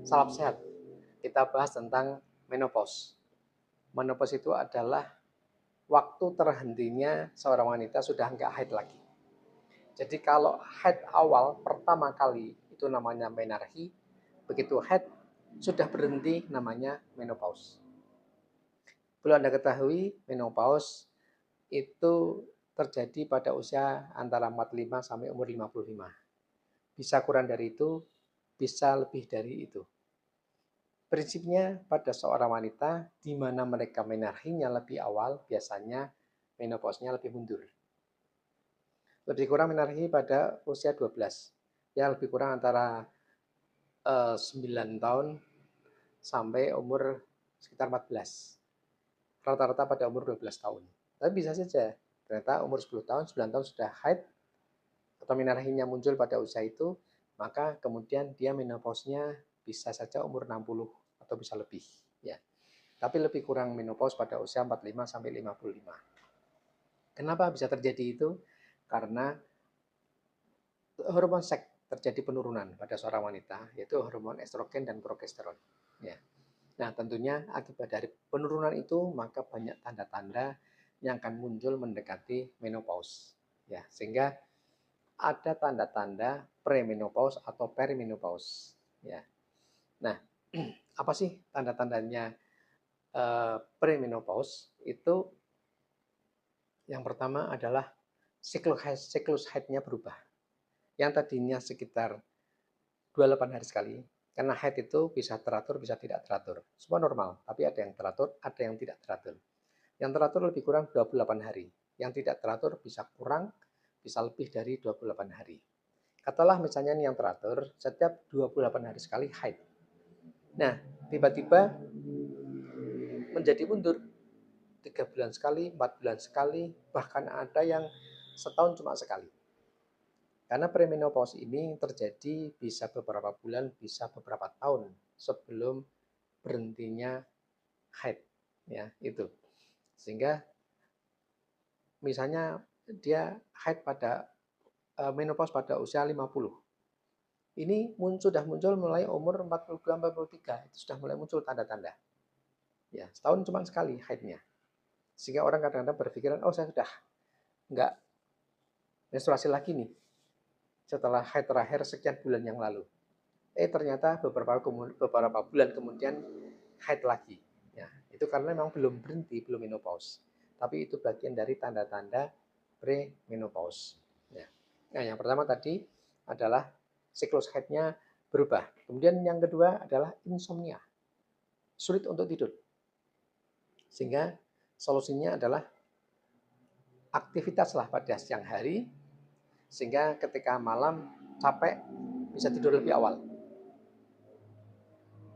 Salam sehat. Kita bahas tentang menopause. Menopause itu adalah waktu terhentinya seorang wanita sudah nggak haid lagi. Jadi kalau haid awal pertama kali itu namanya menarche, begitu haid sudah berhenti namanya menopause. Perlu Anda ketahui, menopause itu terjadi pada usia antara 45 sampai umur 55. Bisa kurang dari itu, bisa lebih dari itu. Prinsipnya pada seorang wanita di mana mereka menarchenya lebih awal, biasanya menopausnya lebih mundur. Lebih kurang menarche pada usia 12. Ya lebih kurang antara 9 tahun sampai umur sekitar 14. Rata-rata pada umur 12 tahun. Tapi bisa saja ternyata umur 10 tahun, 9 tahun sudah haid atau menarchenya muncul pada usia itu, maka kemudian dia menopausnya bisa saja umur 60 atau bisa lebih, ya. Tapi lebih kurang menopause pada usia 45 sampai 55. Kenapa bisa terjadi itu? Karena hormon seks terjadi penurunan pada seorang wanita, yaitu hormon estrogen dan progesteron. Ya. Nah, tentunya akibat dari penurunan itu, maka banyak tanda-tanda yang akan muncul mendekati menopause. Ya, sehingga ada tanda-tanda premenopause atau perimenopause. Ya. Nah, apa sih tanda-tandanya premenopause? Itu yang pertama adalah siklus haidnya berubah. Yang tadinya sekitar 28 hari sekali, karena haid itu bisa teratur, bisa tidak teratur. Semua normal, tapi ada yang teratur, ada yang tidak teratur. Yang teratur lebih kurang 28 hari. Yang tidak teratur bisa kurang, bisa lebih dari 28 hari. Katalah misalnya yang teratur, setiap 28 hari sekali haid. Nah, tiba-tiba menjadi mundur. 3 bulan sekali, 4 bulan sekali, bahkan ada yang setahun cuma sekali. Karena premenopause ini terjadi bisa beberapa bulan, bisa beberapa tahun sebelum berhentinya haid, ya itu. Sehingga misalnya dia haid pada menopause pada usia 50. Ini sudah muncul mulai umur 42 43, itu sudah mulai muncul tanda-tanda. Ya, setahun cuma sekali haidnya. Sehingga orang kadang-kadang berpikiran, oh saya sudah nggak menstruasi lagi nih setelah haid terakhir sekian bulan yang lalu. Ternyata beberapa bulan kemudian haid lagi. Ya, itu karena memang belum berhenti, belum menopause. Tapi itu bagian dari tanda-tanda premenopause. Ya. Nah, yang pertama tadi adalah siklus haidnya berubah. Kemudian yang kedua adalah insomnia. Sulit untuk tidur. Sehingga solusinya adalah aktivitaslah pada siang hari, sehingga ketika malam capek bisa tidur lebih awal.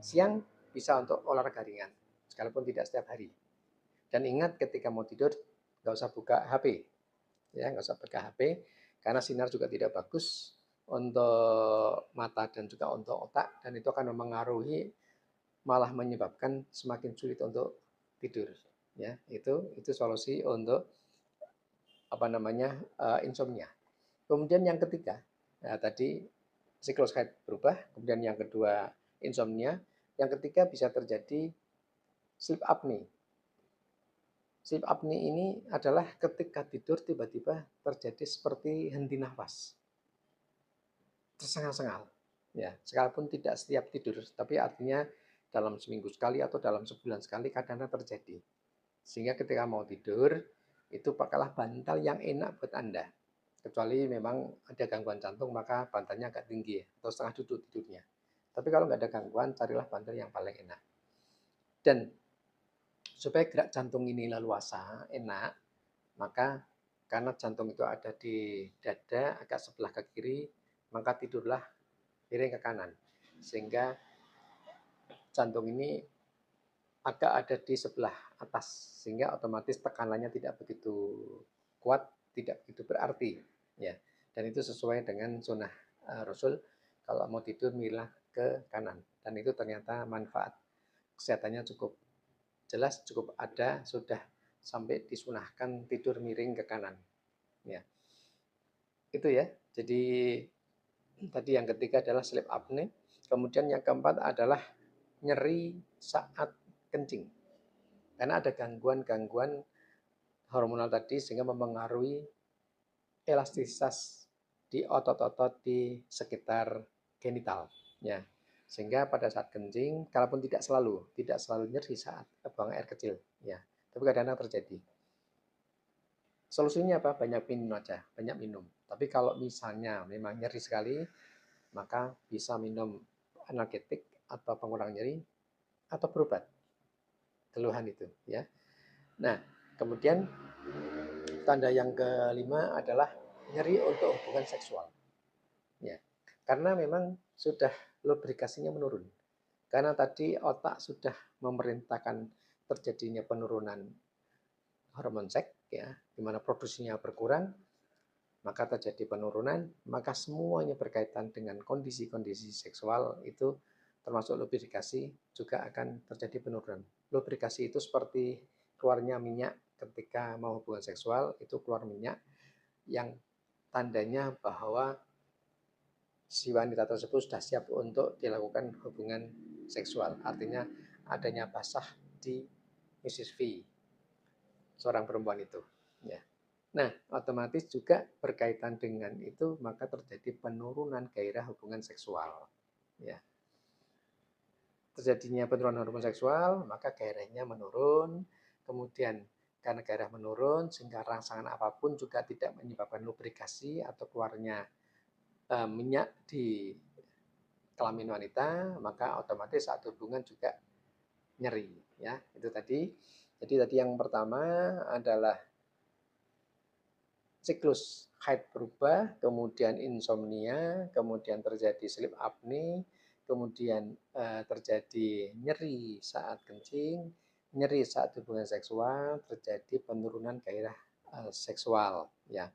Siang bisa untuk olahraga ringan, sekalipun tidak setiap hari. Dan ingat ketika mau tidur, nggak usah buka HP, ya nggak usah buka HP, karena sinar juga tidak bagus untuk mata dan juga untuk otak, dan itu akan mempengaruhi, malah menyebabkan semakin sulit untuk tidur. Ya, itu solusi untuk insomnia. Kemudian yang ketiga, nah tadi siklus haid berubah, kemudian yang kedua insomnia, yang ketiga bisa terjadi sleep apnea. Sleep apnea ini adalah ketika tidur tiba-tiba terjadi seperti henti nafas, tersengal-sengal. Ya, sekalipun tidak setiap tidur, tapi artinya dalam seminggu sekali atau dalam sebulan sekali kadang-kadang terjadi. Sehingga ketika mau tidur, itu pakailah bantal yang enak buat Anda. Kecuali memang ada gangguan jantung, maka bantalnya agak tinggi atau setengah duduk tidurnya. Tapi kalau nggak ada gangguan, carilah bantal yang paling enak. Dan supaya gerak jantung ini leluasa, enak, maka karena jantung itu ada di dada, agak sebelah ke kiri, maka tidurlah miring ke kanan. Sehingga jantung ini agak ada di sebelah atas, sehingga otomatis tekanannya tidak begitu kuat, tidak begitu berarti, ya. Dan itu sesuai dengan sunnah Rasul, kalau mau tidur milah ke kanan, dan itu ternyata manfaat kesehatannya cukup jelas, cukup ada, sudah sampai disunahkan tidur miring ke kanan, ya. Itu ya. Jadi tadi yang ketiga adalah sleep apnea, Kemudian yang keempat adalah nyeri saat kencing. Karena ada gangguan-gangguan hormonal tadi sehingga mempengaruhi elastisitas di otot-otot di sekitar genital. Ya. Sehingga pada saat kencing, kalaupun tidak selalu nyeri saat buang air kecil. Ya. Tapi kadang-kadang terjadi. Solusinya apa? Banyak minum aja, banyak minum. Tapi kalau misalnya memang nyeri sekali, maka bisa minum analgetik atau pengurang nyeri atau berobat keluhan itu, ya. Nah, kemudian tanda yang kelima adalah nyeri untuk hubungan seksual, ya. Karena memang sudah lubrikasinya menurun. Karena tadi otak sudah memerintahkan terjadinya penurunan hormon seks, ya, di mana produksinya berkurang, maka terjadi penurunan, maka semuanya berkaitan dengan kondisi-kondisi seksual itu termasuk lubrikasi juga akan terjadi penurunan. Lubrikasi itu seperti keluarnya minyak ketika mau hubungan seksual, itu keluar minyak yang tandanya bahwa si wanita tersebut sudah siap untuk dilakukan hubungan seksual. Artinya adanya basah di Mrs. V, seorang perempuan itu. Ya. Nah, otomatis juga berkaitan dengan itu, maka terjadi penurunan gairah hubungan seksual. Ya. Terjadinya penurunan hormon seksual, maka gairahnya menurun. Kemudian karena gairah menurun, sehingga rangsangan apapun juga tidak menyebabkan lubrikasi atau keluarnya minyak di kelamin wanita, maka otomatis saat hubungan juga nyeri. Ya, itu tadi. Jadi tadi yang pertama adalah siklus haid berubah, kemudian insomnia, kemudian terjadi sleep apnea, kemudian terjadi nyeri saat kencing, nyeri saat hubungan seksual, terjadi penurunan gairah seksual. Ya.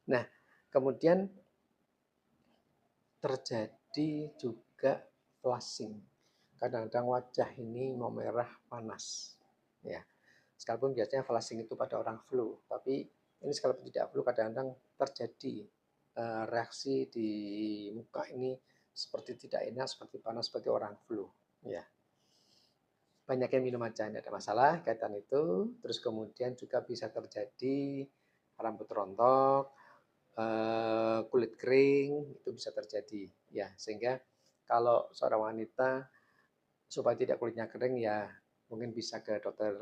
Nah, kemudian terjadi juga flushing. Kadang-kadang wajah ini memerah panas. Ya. Sekalipun biasanya flushing itu pada orang flu, tapi ini sekalipun tidak flu kadang-kadang terjadi reaksi di muka ini seperti tidak enak, seperti panas seperti orang flu. Ya. Banyak yang minum aja, tidak ada masalah kaitan itu. Terus kemudian juga bisa terjadi rambut rontok, kulit kering, itu bisa terjadi. Ya, sehingga kalau seorang wanita supaya tidak kulitnya kering, ya mungkin bisa ke dokter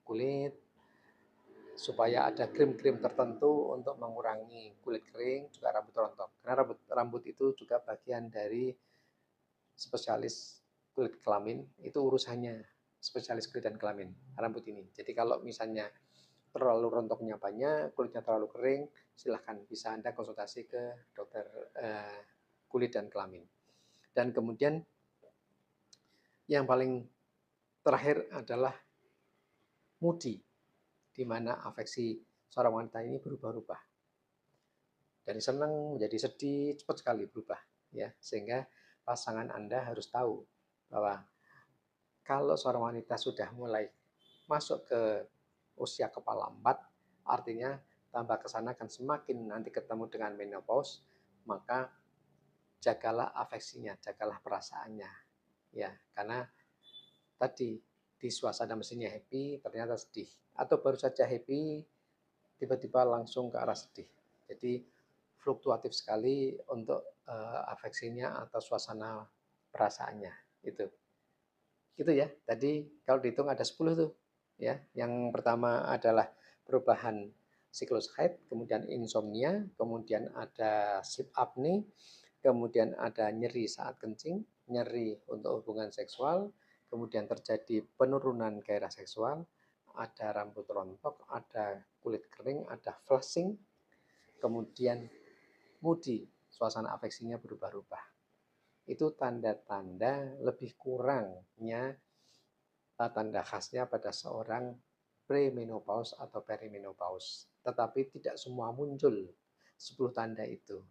kulit supaya ada krim-krim tertentu untuk mengurangi kulit kering, juga rambut rontok. Karena rambut itu juga bagian dari spesialis kulit kelamin, itu urusannya spesialis kulit dan kelamin, rambut ini. Jadi kalau misalnya terlalu rontoknya banyak, kulitnya terlalu kering, silahkan bisa Anda konsultasi ke dokter kulit dan kelamin. Dan kemudian yang paling terakhir adalah moody, di mana afeksi seorang wanita ini berubah-ubah. Dari senang menjadi sedih, cepat sekali berubah. Ya, sehingga pasangan Anda harus tahu bahwa kalau seorang wanita sudah mulai masuk ke usia kepala 4, artinya tambah ke sana akan semakin nanti ketemu dengan menopause, maka jagalah afeksinya, jagalah perasaannya. Ya, karena tadi di suasana mesinnya happy, ternyata sedih. Atau baru saja happy, tiba-tiba langsung ke arah sedih. Jadi fluktuatif sekali untuk afeksinya atau suasana perasaannya. Itu ya. Tadi kalau dihitung ada 10 tuh. Ya, yang pertama adalah perubahan siklus haid, kemudian insomnia, kemudian ada sleep apnea, kemudian ada nyeri saat kencing, nyeri untuk hubungan seksual, kemudian terjadi penurunan gairah seksual, ada rambut rontok, ada kulit kering, ada flushing, kemudian moody, suasana afeksinya berubah-ubah. Itu tanda-tanda lebih kurangnya tanda khasnya pada seorang premenopause atau perimenopause. Tetapi tidak semua muncul 10 tanda itu.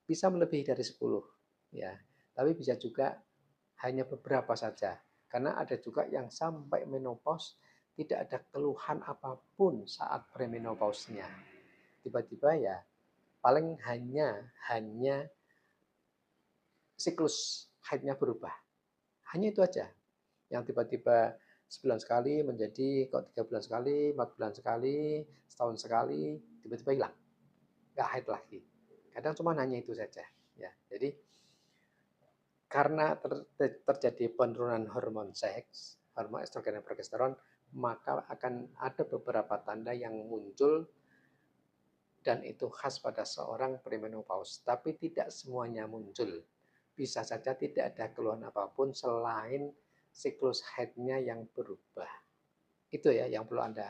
Bisa melebihi dari 10, ya. Tapi bisa juga hanya beberapa saja. Karena ada juga yang sampai menopause tidak ada keluhan apapun saat premenopause-nya. Tiba-tiba ya paling hanya siklus haidnya berubah. Hanya itu aja. Yang tiba-tiba sebulan sekali menjadi kok 3 bulan sekali, 4 bulan sekali, setahun sekali, tiba-tiba hilang. Nggak haid lagi. Kadang cuma hanya itu saja. Ya, jadi karena terjadi penurunan hormon seks, hormon estrogen dan progesteron, maka akan ada beberapa tanda yang muncul dan itu khas pada seorang premenopause. Tapi tidak semuanya muncul. Bisa saja tidak ada keluhan apapun selain siklus haidnya yang berubah. Itu ya yang perlu Anda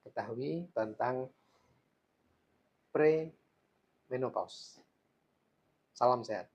ketahui tentang premenopause. Salam sehat.